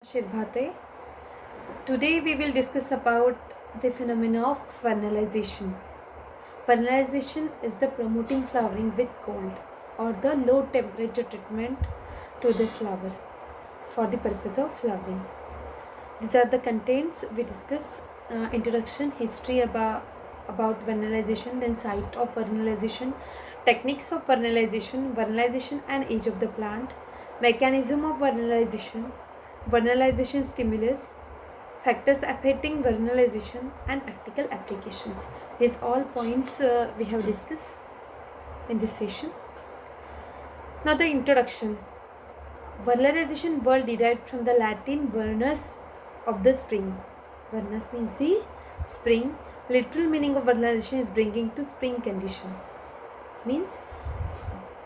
Shirbhate. Today we will discuss about the phenomena of vernalization. Vernalization is the promoting flowering with cold or the low temperature treatment to the flower for the purpose of flowering. These are the contents we discuss: introduction, history about vernalization, then site of vernalization, techniques of vernalization, vernalization and age of the plant, mechanism of vernalization, vernalization stimulus, factors affecting vernalization and practical applications. These all points we have discussed in this session. Now the introduction. Vernalization word derived from the Latin vernus of the spring. Vernus means the spring. Literal meaning of vernalization is bringing to spring condition. Means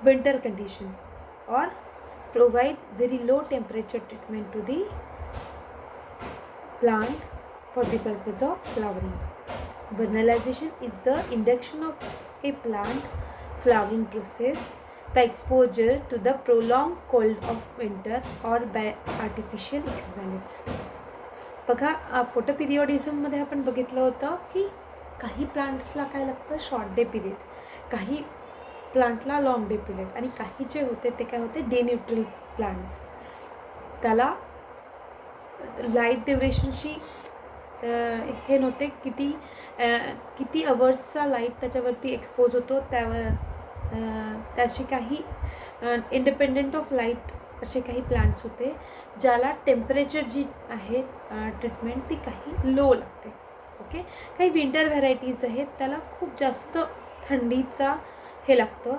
winter condition, or provide very low temperature treatment to the plant for the purpose of flowering. Vernalization is the induction of a plant flowering process by exposure to the prolonged cold of winter or by artificial equivalents. बघा फोटोपिरियडिझममध्ये आपण बघितलं होतं की काही प्लांट्सला काय लागतं, short day period, काही प्लांटला long day period, आणि काही जे होते ते काय होते, डे न्यूट्रल प्लांट्स. त्याला लाईट ड्युरेशनशी हे नव्हते, किती अवर्सचा लाईट त्याच्यावरती एक्सपोज होतो त्यावर त्याची काही इंडिपेंडेंट ऑफ लाईट असे काही प्लांट्स होते ज्याला टेम्परेचर जी आहे ट्रीटमेंट ती काही लो लागते. ओके. काही विंटर व्हरायटीज आहेत त्याला खूप जास्त थंडीचा हे लागतं,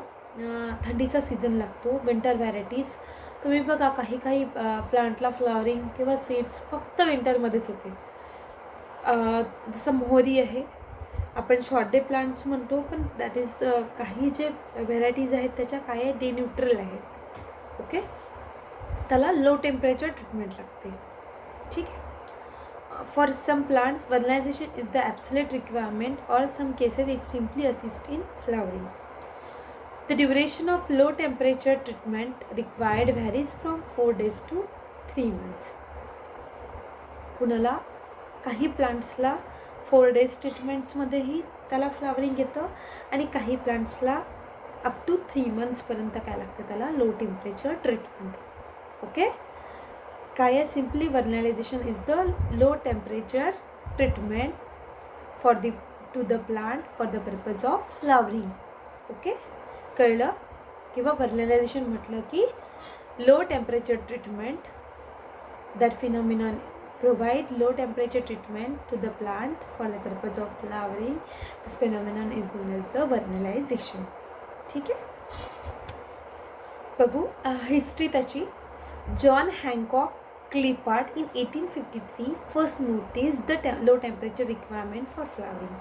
थंडीचा सीझन लागतो. विंटर व्हरायटीज तुम्ही बघा, काही प्लांटला फ्लॉवरिंग किंवा सीड्स फक्त विंटरमध्येच होते. जसं मोहरी आहे, आपण शॉर्ट डे प्लांट्स म्हणतो, पण दॅट इज काही जे व्हेरायटीज आहेत त्याच्या काय आहे, डे न्यूट्रल आहेत. ओके. त्याला लो टेम्परेचर ट्रीटमेंट लागते. ठीक आहे. For some plants vernalization is the absolute requirement, or some cases it simply assist in flowering. The duration of low temperature treatment required varies from 4 days to 3 months. कुणाला काही प्लांट्सला 4 days ट्रीटमेंट्समध्येही त्याला flowering येतं, आणि काही प्लांट्सला up to 3 monthsपर्यंत काय लागतं, त्याला low temperature treatment. Okay. काय आहे, simply vernalization is the low temperature treatment to the plant for the purpose of flowering. Okay. कळलं. किंवा vernalization म्हटलं की low temperature treatment, that phenomenon provide low temperature treatment to the plant for the purpose of flowering. This phenomenon is known as the vernalization. ठीक आहे. बघू history त्याची. John Hancock Klippart in 1853 first notice the low temperature requirement for flowering.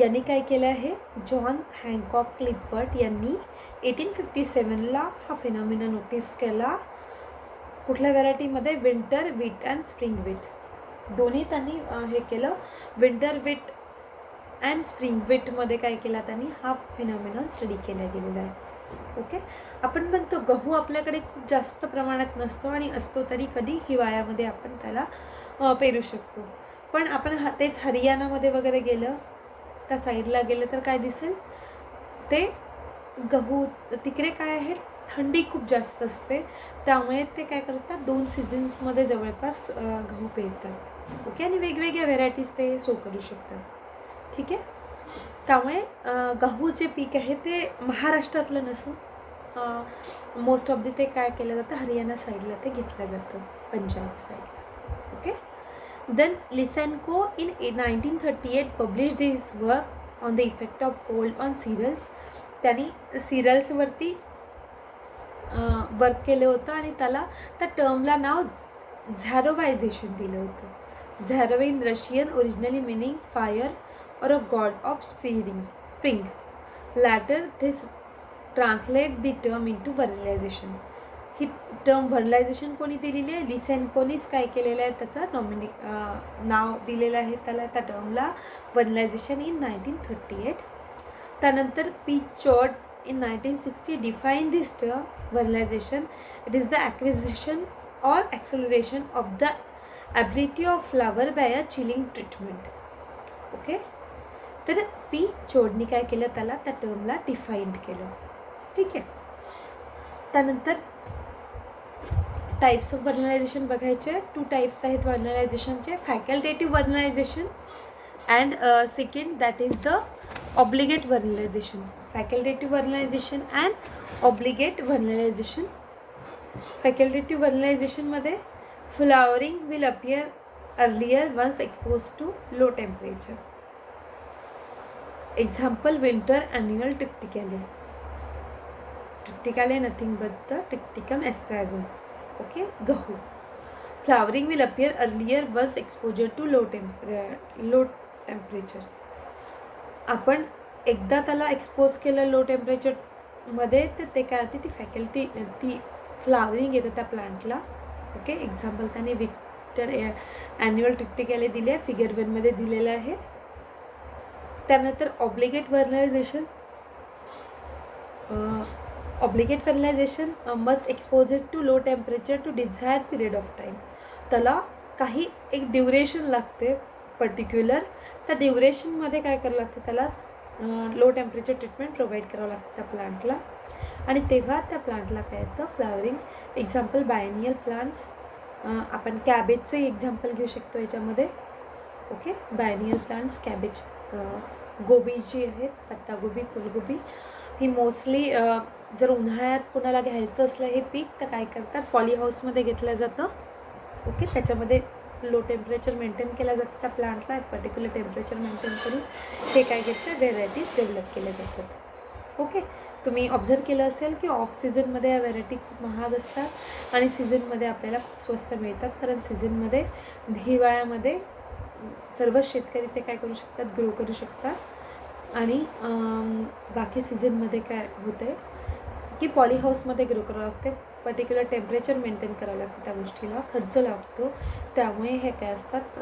यांनी काय केलं आहे, John Hancock क्लिपर्ट यांनी 1857ला हा फिनॉमिना नोटीस केला. कुठल्या व्हरायटीमध्ये, विंटर वीट अँड स्प्रिंग वीट, दोन्ही त्यांनी हे केलं. विंटर वीट अँड स्प्रिंग वीटमध्ये काय केला त्यांनी, हा फिनॉमिना स्टडी केला गेलेला आहे. ओके. आपण म्हणतो गहू आपल्याकडे खूप जास्त प्रमाणात नसतो, आणि असतो तरी कधी हिवाळ्यामध्ये आपण त्याला पेरू शकतो. पण आपण तेच हरियाणामध्ये वगैरे गेलं, त्या साईडला गेलं तर काय दिसेल, ते गहू तिकडे काय आहे, थंडी खूप जास्त असते, त्यामुळे ते काय करतात, 2 सीझन्समध्ये जवळपास गहू पेरतात. ओके. आणि वेगवेगळ्या व्हेरायटीज ते सो करू शकतात. ठीक आहे. त्यामुळे गहू जे पीक आहे ते महाराष्ट्रातलं नसून मोस्ट ऑफ ते काय केलं जातं, हरियाणा साईडला ते घेतलं जातं, पंजाब साईडला. Okay. Then Lysenko in 1938 published his work on the effect of cold on cereals. त्यांनी सिरियल्सवरती वर्क केलं होतं, आणि त्याला त्या टर्मला नाव झॅरोवायझेशन दिलं होतं. Jaro in Russian, originally meaning fire or a god of spring. Later this translate the term into vernalization. ही term vernalization कोणी दिलेली आहे, लिसेन्कोनीच काय केलेलं आहे, त्याचं नाव दिलेलं आहे त्याला, त्या टर्मला व्हर्नलायझेशन इन 1938. त्यानंतर P चॉर्ट in 1960 defined this term vernalization. It is the acquisition or acceleration of the ability of flower by a chilling treatment. Okay, तर पी चोडनी काय केलं, त्याला त्या टर्मला डिफाईन्ड केलं. ठीक आहे. त्यानंतर टाइप्स ऑफ वर्नलायझेशन बघायचे. 2 टाइप्स आहेत वर्नलायझेशनचे, facultative vernalization and second that is the obligate vernalization. Facultative vernalization and obligate vernalization. Facultative वर्नलायझेशनमध्ये flowering will appear earlier once expose to low temperature. Example winter annual triticale. Triticale nothing but the triticum aestivum. Okay, गहू. Flowering will appear earlier once exposure to low temperature. आपण एकदा त्याला expose केलं low टेम्परेचरमध्ये तर ते काय होते, ती फ्लावरिंग येतं त्या प्लांटला. ओके, एक्झाम्पल त्याने विंटर ॲन्युअल ट्रिक्टिकॅले दिले आहे, फिगर 1मध्ये दिलेलं आहे. त्यानंतर obligate vernalization. Obligate vernalization must exposes to low temperature to desired period of time. त्याला काही एक ड्युरेशन लागते पर्टिक्युलर. त्या ड्युरेशनमध्ये काय करावं लागतं, त्याला लो टेम्परेचर ट्रीटमेंट प्रोव्हाइड करावं लागतं त्या प्लांटला, आणि तेव्हा त्या प्लांटला काय येतं फ्लावरिंग. Example biennial plants. आपण कॅबेजचं एक्झाम्पल घेऊ शकतो याच्यामध्ये. ओके, बायनियल प्लांट्स, कॅबेज, गोबी जी आहेत, पत्तागोबी, फुलगोबी, ही मोस्टली जर उन्हाळ्यात कोणाला घ्यायचं असलं हे पीक तर काय करतात, पॉली हाऊसमध्ये घेतलं जातं. ओके, त्याच्यामध्ये लो टेम्परेचर मेंटेन केलं जातं त्या प्लांटला. पर्टिक्युलर टेम्परेचर मेंटेन करून हे काय घेतात, व्हेरायटीज डेव्हलप केल्या जातात. ओके, तुम्ही ऑब्झर्व केलं असेल की ऑफ सीझनमध्ये या व्हेरायटी खूप महाग असतात आणि सीझनमध्ये आपल्याला खूप स्वस्त मिळतात, कारण सीझनमध्ये हिवाळ्यामध्ये सर्व शेतकरी ते काय करू शकतात, ग्रो करू शकतात. आणि बाकी सीझनमध्ये काय होतं आहे की पॉली हाऊसमध्ये ग्रो करावं लागते, पर्टिक्युलर टेम्परेचर मेंटेन करावं लागतं, त्या गोष्टीला खर्च लागतो. त्यामुळे हे काय असतात,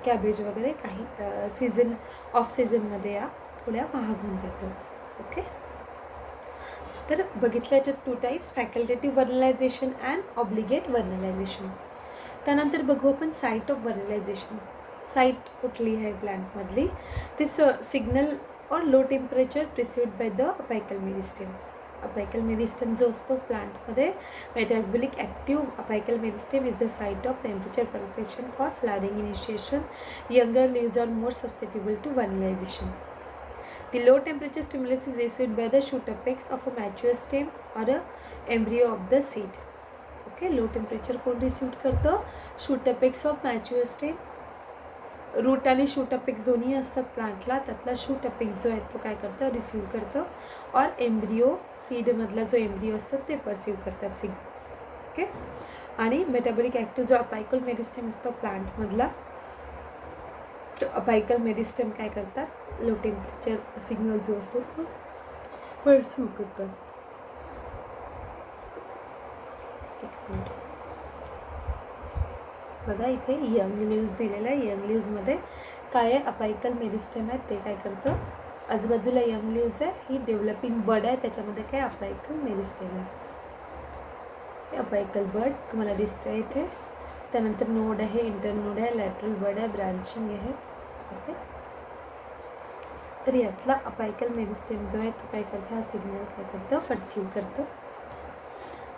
कॅबेज वगैरे काही सीझन ऑफ सीझनमध्ये या थोड्या महाग होऊन जातात. ओके, तर बघितलं याच्यात 2 टाईप्स, फॅकल्टेटिव्ह वर्नलायझेशन अँड ऑब्लिगेट वर्नलायझेशन. त्यानंतर बघू आपण साईट ऑफ वर्नलायझेशन. साईट कुठली आहे प्लांटमधली, ते signal or low temperature perceived by the apical meristem. Apical meristem जो असतो प्लांटमध्ये, metabolic active apical meristem is the site of temperature perception for flowering initiation. Younger leaves are more susceptible to vernalization. The low temperature stimulus is received by the shoot apex of a mature stem or a embryo of the seed. Okay, low temperature कोण receive करतं, shoot apex of mature stem. Root आणि shoot apex दोन्ही असतात प्लांटला, त्यातला shoot apex जो आहे तो काय करतं, रिसीव्ह करतं. और एम्ब्रियो, सीडमधला जो एम्ब्रियो असतं ते परसिव्ह करतात सिग्नल. ओके, आणि मेटाबॉलिक ॲक्टिव्ह जो अपायकल मेरिस्टेम असतो प्लांटमधला, तो अपायकल मेरिस्टेम काय करतात, लो टेम्परेचर सिग्नल जो असतो तो परसिव्ह करतात. एक मिनिट बघा, इथे यंग लीव्ज दिलेला आहे. यंग लीव्जमध्ये काय आहे, अपायकल मेरिस्टेम आहे, ते काय करतं, आजूबाजूला यंग लीव्ज आहे, ही डेव्हलपिंग बड आहे, त्याच्यामध्ये काय अपायकल मेरिस्टेम आहे. अपायकल बड तुम्हाला दिसतं आहे इथे. त्यानंतर नोड आहे, इंटर नोड आहे, लॅटरल बड आहे, ब्रांचिंग आहे. ओके, तर यातला अपायकल मेरिस्टेम जो आहे तो काय करतं, हा सिग्नल काय करतं, परसिव्ह करतं.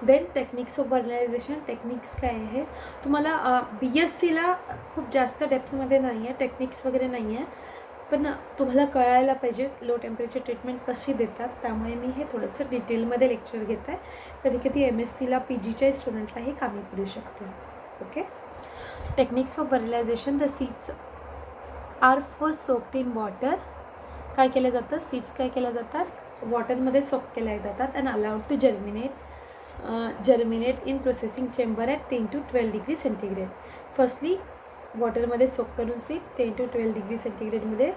Then techniques of vernalization. Techniques काय आहे, तुम्हाला BScला खूप जास्त डेप्थमध्ये नाही आहे, टेक्निक्स वगैरे नाही आहे, पण तुम्हाला कळायला पाहिजे लो टेम्परेचर ट्रीटमेंट कशी देतात. त्यामुळे मी हे थोडंसं डिटेलमध्ये लेक्चर घेत आहे. कधी कधी MScला PGच्या स्टुडंटलाही कामी पडू शकते. Okay, techniques of vernalization. The seeds are first soaked in water. काय केलं जातं, सीड्स काय केल्या जातात, वॉटरमध्ये सोक केल्या जातात and allowed to germinate in processing chamber at 10 to 12 degree centigrade. Firstly वॉटरमध्ये सोक करून सीड 10 to 12 degree सेंटीग्रेडमध्ये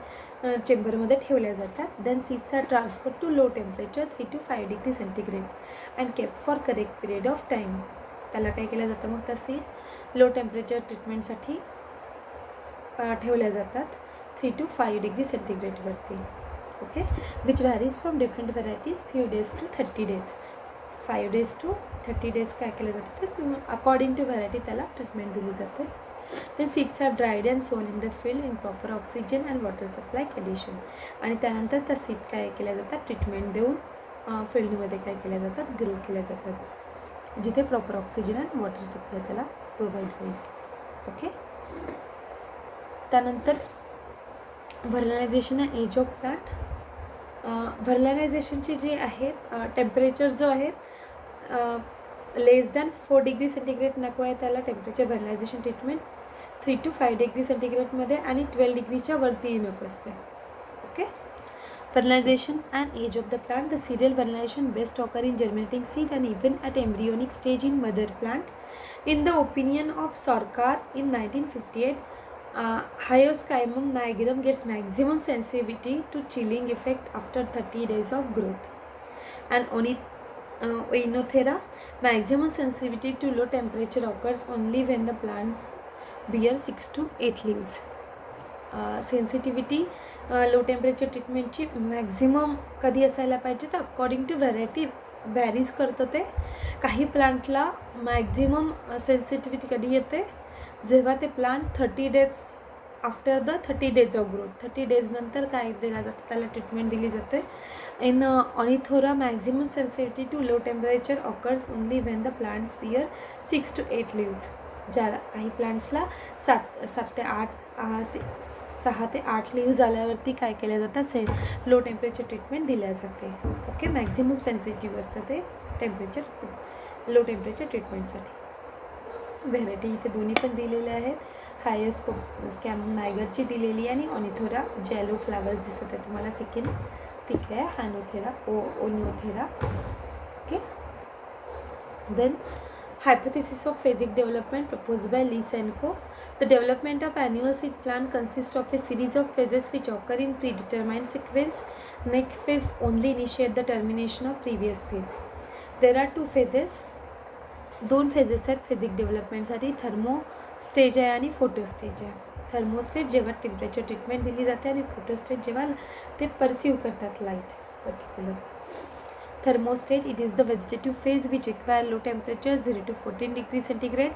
चेंबरमध्ये ठेवल्या जातात. Then seeds are transfer to low temperature 3 to 5 degree centigrade and kept for correct period of time. त्याला काय केलं जातं, मग त्या सीड लो टेम्परेचर ट्रीटमेंटसाठी ठेवल्या जातात 3 to 5 degree सेंटीग्रेडवरती. Okay, which varies from different varieties few days to 30 days. 5 days to 30 days काय केलं जातं तर अकॉर्डिंग टू व्हरायटी त्याला ट्रीटमेंट दिली जाते. Then seeds are dried and sown in the field in proper oxygen and water supply condition. आणि त्यानंतर त्या सीड काय केल्या जातात ट्रीटमेंट देऊन फील्डमध्ये काय केल्या जातात ग्रो केल्या जातात जिथे proper oxygen and water supply त्याला प्रोव्हाइड होईल. ओके. त्यानंतर व्हर्नलायझेशन अँड एज ऑफ प्लांट. व्हर्नलायझेशनचे जे आहेत टेम्परेचर जो आहेत लेस दॅन 4 डिग्री सेंटीग्रेड नको आहे त्याला टेम्परेचर व्हर्नलायझेशन ट्रीटमेंट 3 to 5 डिग्री सेंटीग्रेडमध्ये आणि 12 डिग्रीच्या वरतीही नको असते. Okay. Vernalization and age of the plant. The serial vernalization best occur in germinating seed and even at embryonic stage in mother plant. In the opinion of Sarkar in 1958, Hyoscymum nigrum gets maximum sensitivity to chilling effect after 30 days of growth. And Oenothera, maximum sensitivity to low temperature occurs only when the plants bear 6 to 8 leaves. Sensitivity low temperature ट्रीटमेंटची maximum कधी असायला पाहिजे तर according to variety varies करतं ते. काही प्लांटला maximum sensitivity कधी येते जेव्हा ते plant 30 days after the 30 days of growth 30 days नंतर काय दिला जातं त्याला ट्रीटमेंट दिली जाते. In Oenothera maximum sensitivity to low temperature occurs only when the plants bear 6 to 8 leaves. ज्याला काही प्लांट्सला 6 ते 8 लीव्ज आल्यावरती काय केल्या जातात लो टेम्परेचर ट्रीटमेंट दिल्या जाते. ओके. मॅक्झिमम सेन्सिटिव्ह असतं ते टेम्परेचर लो टेम्परेचर ट्रीटमेंटसाठी. व्हेरायटी इथे दोन्ही पण दिलेल्या आहेत. हायोस्कॅमम नायगरची दिलेली आणि ऑनिथोरा जेलो फ्लावर्स दिसत आहे तुम्हाला सेकंड. ठीक आहे. Oenothera Oenothera. Okay. Then hypothesis of phasic development proposed by Lee and Co. The development of annual seed plant consists of a series of phases which occur in predetermined sequence. Next phase only initiate the termination of previous phase. There are 2 phases. 2 phases आहेत phasic developmentसाठी. Thermo stage आहे आणि photo stage आहे. Thermo stage जेव्हा temperature treatment दिली जाते आणि photo stage जेव्हा ते परसिव्ह करतात light particular. Thermostat, it is the vegetative phase which require low temperature 0 to 14 degrees centigrade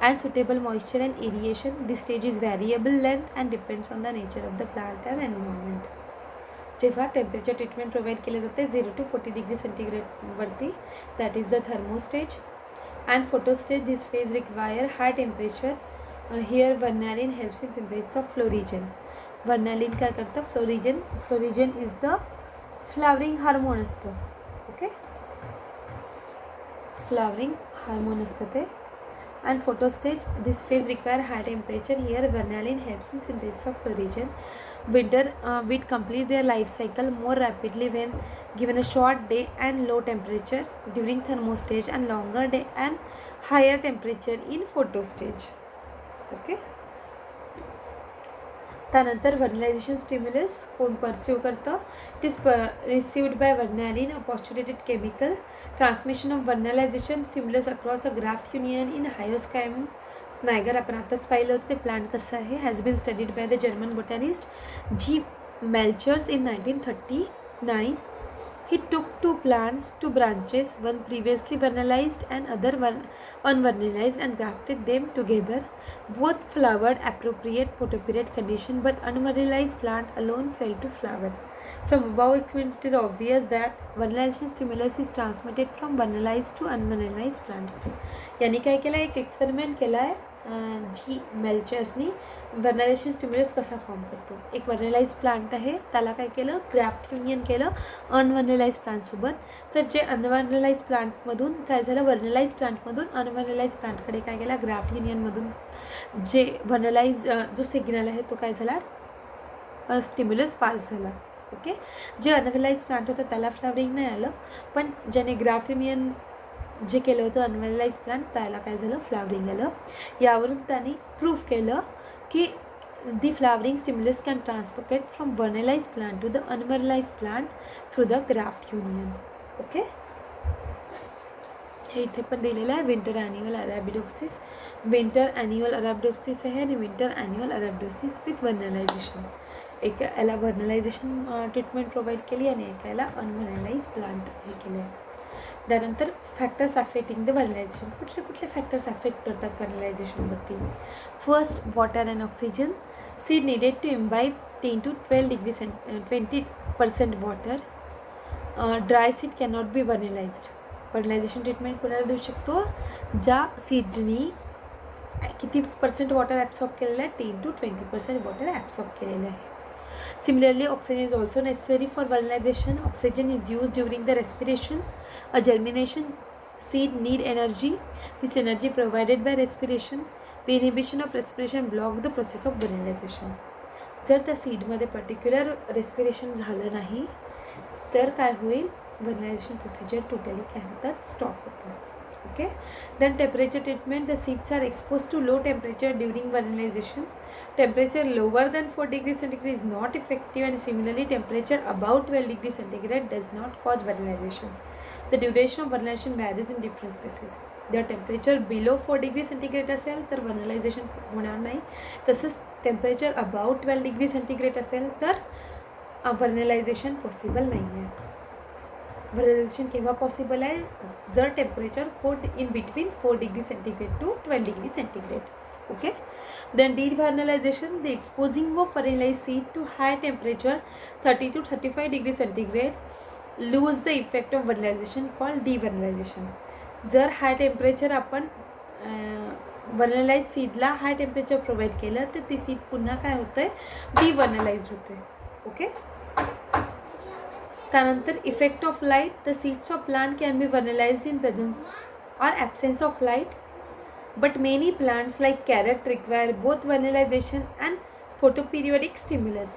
and suitable moisture and aeration. This stage is variable length and depends on the nature of the plant and environment. जेव्हा temperature treatment provide केले जाते 0 to 40 degree सेंटीग्रेडवरती that is the thermostage. And photostage this phase require high temperature. Here vernalin helps in synthesis of florigen. Vernalin काय करतं florigen is the flowering hormone असतं. Okay. Flowering hormone असतं ते. And photostage this phase require high temperature. Here vernalin helps in synthesis of florigen. Winter wheat complete their life cycle more rapidly when given a short day and low temperature during thermostage and longer day and higher temperature in photostage. Okay. त्यानंतर vernalization stimulus कोण perceive करतं. It is received by vernalin a postulated chemical. Transmission of vernalization stimulus across a graft union in हायोस्कायम niger. आपण आताच पाहिलं होतं ते plant कसं आहे. Has been studied by the German botanist G Melchers in 1939. He took 2 plants, 2 branches, one previously vernalized and other unvernalized, and grafted them together. Both flowered appropriate photoperiod condition, but unvernalized plant alone failed to flower. From above experiment, it is obvious that vernalization stimulus is transmitted from vernalized to unvernalized plant. यानी काय केलं एक experiment केला आहे जी मेल्चर्सनी व्हर्नलायझेशन stimulus कसा form करतो. एक व्हर्नलाइज plant आहे त्याला काय केलं ग्राफ्ट युनियन केलं अनव्हर्नलाइज प्लांटसोबत. तर जे अनव्हर्नलाइज प्लांटमधून काय झालं व्हर्नलाइज प्लांटमधून अनव्हर्नलाइज प्लांटकडे काय केला ग्राफ्ट युनियनमधून जे व्हर्नलाइज जो सिग्नल आहे तो काय झाला स्टिम्युलस पास झाला. ओके. जे अनव्हर्नलाइज प्लांट होतं त्याला फ्लावरिंग नाही आलं पण ज्याने ग्राफ्ट युनियन जे केलं होतं अनव्हर्नलाइज प्लांट त्याला काय झालं फ्लावरिंग आलं. यावरून त्यांनी प्रूव्ह केलं की the flowering stimulus can translocate from vernalize plant to the unvernalize plant through the graft union. Okay. हे इथे पण दिलेलं आहे winter annual Arabidopsis. Winter annual Arabidopsis आहे आणि winter annual Arabidopsis with vernalization. एक याला व्हर्नलायझेशन ट्रीटमेंट प्रोव्हाइड केली आणि एकाला अनव्हर्नलाइज प्लांट हे केले आहे. त्यानंतर फॅक्टर्स अफेक्टिंग द व्हर्नलायझेशन. कुठले कुठले फॅक्टर्स अफेक्ट करतात व्हर्नलायझेशनवरती? First, water and oxygen. Seed needed to imbibe 10 to 12 degrees 20% water. Dry seed cannot be vernalized. Vernalization treatment कोणाला देऊ शकतो? ज्या सीडनी किती पर्सेंट वॉटर ॲब्सॉर्ब केलेलं आहे? 10 to 20% वॉटर ॲब्सॉर्ब केलेलं आहे. Similarly, oxygen is also necessary for vernalization. Oxygen is used during the respiration. A germination seed need energy. This energy provided by respiration. The inhibition of respiration block the process of vernalization. जर त्या सीडमध्ये particular respiration झालं नाही तर काय होईल? व्हर्नलायझेशन procedure totally काय होतात? Stop होतं. Okay. Then temperature treatment. The seeds are expose to low temperature during vernalization. Temperature lower than 4 degrees centigrade is not effective, and similarly temperature above 12 degrees centigrade does not cause vernalization. The duration of vernalization varies in different species. जर temperature below 4 degree centigrade असेल तर व्हर्नलायझेशन होणार नाही. तसंच temperature above 12 degree centigrade असेल तर व्हर्नलायझेशन possible नाही आहे. व्हर्नलायझेशन केव्हा पॉसिबल आहे? जर temperature in between 4 degree centigrade to 12 degree centigrade. Okay. Then devernalization, the exposing of vernalized seed to high temperature 30 to 35 degrees centigrade lose the effect of vernalization called devernalization. जर high temperature आपण व्हर्नलाइज सीडला high temperature provide केलं तर ती seed पुन्हा काय होतं आहे? डिव्हर्नलाइज्ड होते. ओके. त्यानंतर effect of light. The seeds of plant can be vernalized in presence or absence of light. But many plants like carrot require both vernalization and photoperiodic stimulus.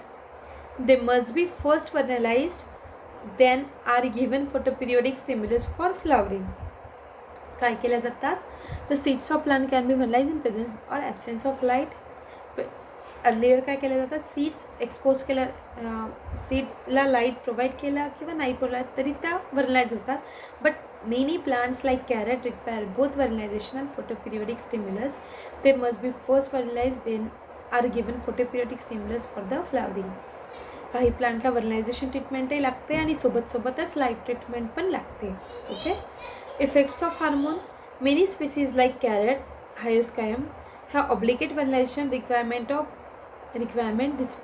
They must be first vernalized, then are given photoperiodic stimulus for flowering. काय केल्या जातात? The seeds of plant can be vernalized in presence or absence of light. Earlier काय केलं जातं? Seeds expose केल्या, सीडला light provide केला किंवा नाही प्रोव्हाइड तरी त्या व्हर्नलाइज होतात. But many plants like carrot require both vernalization and photoperiodic stimulus. They must be first vernalized, then are given photoperiodic stimulus for the flowering. काही प्लांटला व्हर्नलायझेशन ट्रीटमेंटही लागते आणि सोबतच लाईट ट्रीटमेंट पण लागते. Okay. Effects of hormone. Many species like carrot, हायोस्कायम have obligate vernalization requirement. This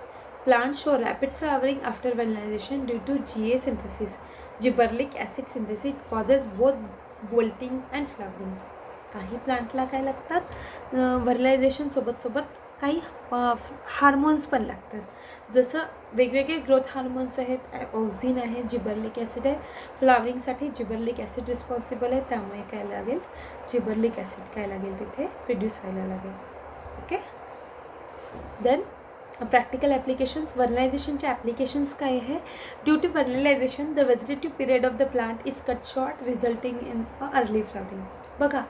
plants show rapid flowering after vernalization due to GA synthesis. Gibberellic acid synthesis causes both bolting and flowering. काही प्लांटला काय लागतात? व्हर्नलायझेशन सोबत काही hormones पण लागतात. जसं वेगवेगळे ग्रोथ हार्मोन्स आहेत, ऑक्झिन आहे, जिबर्लिक ॲसिड आहे. फ्लावरिंगसाठी जिबर्लिक ॲसिड रिस्पॉन्सिबल आहे, त्यामुळे काय लागेल? जिबर्लिक ॲसिड काय लागेल? तिथे प्रोड्यूस व्हायला लागेल. ओके. Then practical applications. व्हर्नलायझेशनचे ॲप्लिकेशन्स काय आहे? Due to vernalization the vegetative period of the plant is cut short resulting in early flowering. बघा,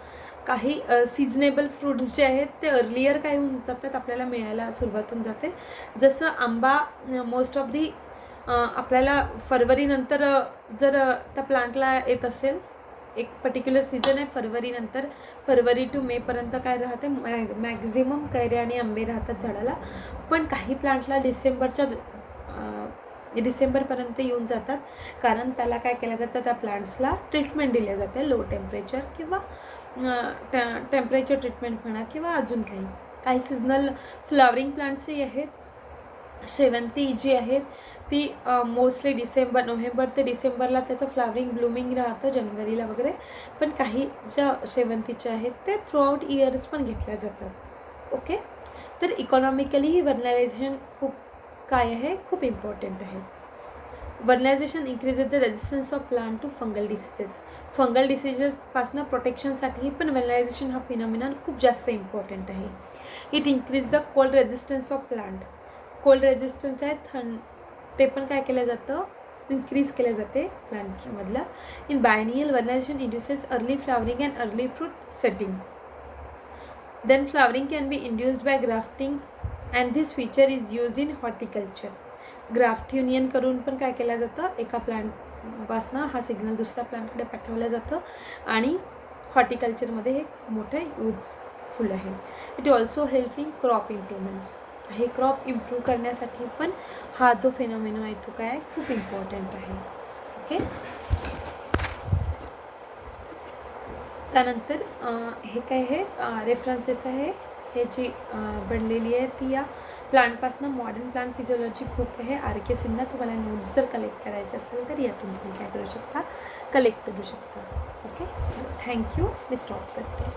काही सिजनेबल फ्रूट्स जे आहेत ते अर्लियर काय होऊन जातात, आपल्याला मिळायला सुरुवात होऊन जाते. जसं आंबा मोस्ट ऑफ दी आपल्याला फरवरीनंतर जर त्या प्लांटला येत असेल, एक पर्टिक्युलर सीझन आहे फरवरीनंतर, फरवरी टू मेपर्यंत काय राहते? मॅक्झिमम कैऱ्या आणि आंबे राहतात झाडाला. पण काही प्लांटला डिसेंबरपर्यंत येऊन जातात, कारण त्याला काय केलं जातं? त्या प्लांट्सला ट्रीटमेंट दिल्या जाते, लो टेम्परेचर किंवा टेम्परेचर ट्रीटमेंट म्हणा किंवा अजून काही सिजनल फ्लावरिंग प्लांट्सही आहेत. शेवंती जी आहेत ती मोस्टली नोव्हेंबर ते डिसेंबरला त्याचं फ्लावरिंग ब्लूमिंग राहतं, जानेवारीला वगैरे. पण काही ज्या शेवंतीच्या आहेत ते थ्रूआउट इयर्स पण घेतल्या जातात. ओके. तर इकॉनॉमिकली व्हर्नलायझेशन खूप इम्पॉर्टंट आहे. Vernalization increases the resistance of plant to fungal diseases. Fungal डिसीजेसपासून प्रोटेक्शनसाठी पण व्हर्नलायझेशन हा फिनॉमिनन खूप जास्त इम्पॉर्टंट आहे. It increase the cold resistance of plant. Cold resistance आहे ते पण काय केलं जातं? इन्क्रीज केले जाते प्लांटमधलं. In biennial vernalization induces early flowering and early fruit setting. Then flowering can be induced by grafting and this feature is used in horticulture. Graft union करून पण काय केलं जातं? एका प्लांटपासनं हा सिग्नल दुसऱ्या प्लांटकडे पाठवलं जातं आणि हॉर्टिकल्चरमध्ये हे मोठं यूजफुल आहे. It also help in crop improvements. हे क्रॉप इम्प्रूव्ह करण्यासाठी पण हा जो फेनॉमेनो आहे तो काय खूप इम्पॉर्टंट आहे. ओके. त्यानंतर हे काय आहे रेफरन्सेस आहे हे जी बनलेली आहे ती या प्लांटपासनं मॉडर्न प्लांट फिजिओलॉजी बुक आहे आर के सिन्हा. तुम्हाला नोट्स जर कलेक्ट करायचे असेल तर यातून तुम्ही काय करू शकता, कलेक्ट करू शकता. ओके, चलो थँक्यू. मी स्टॉप करते.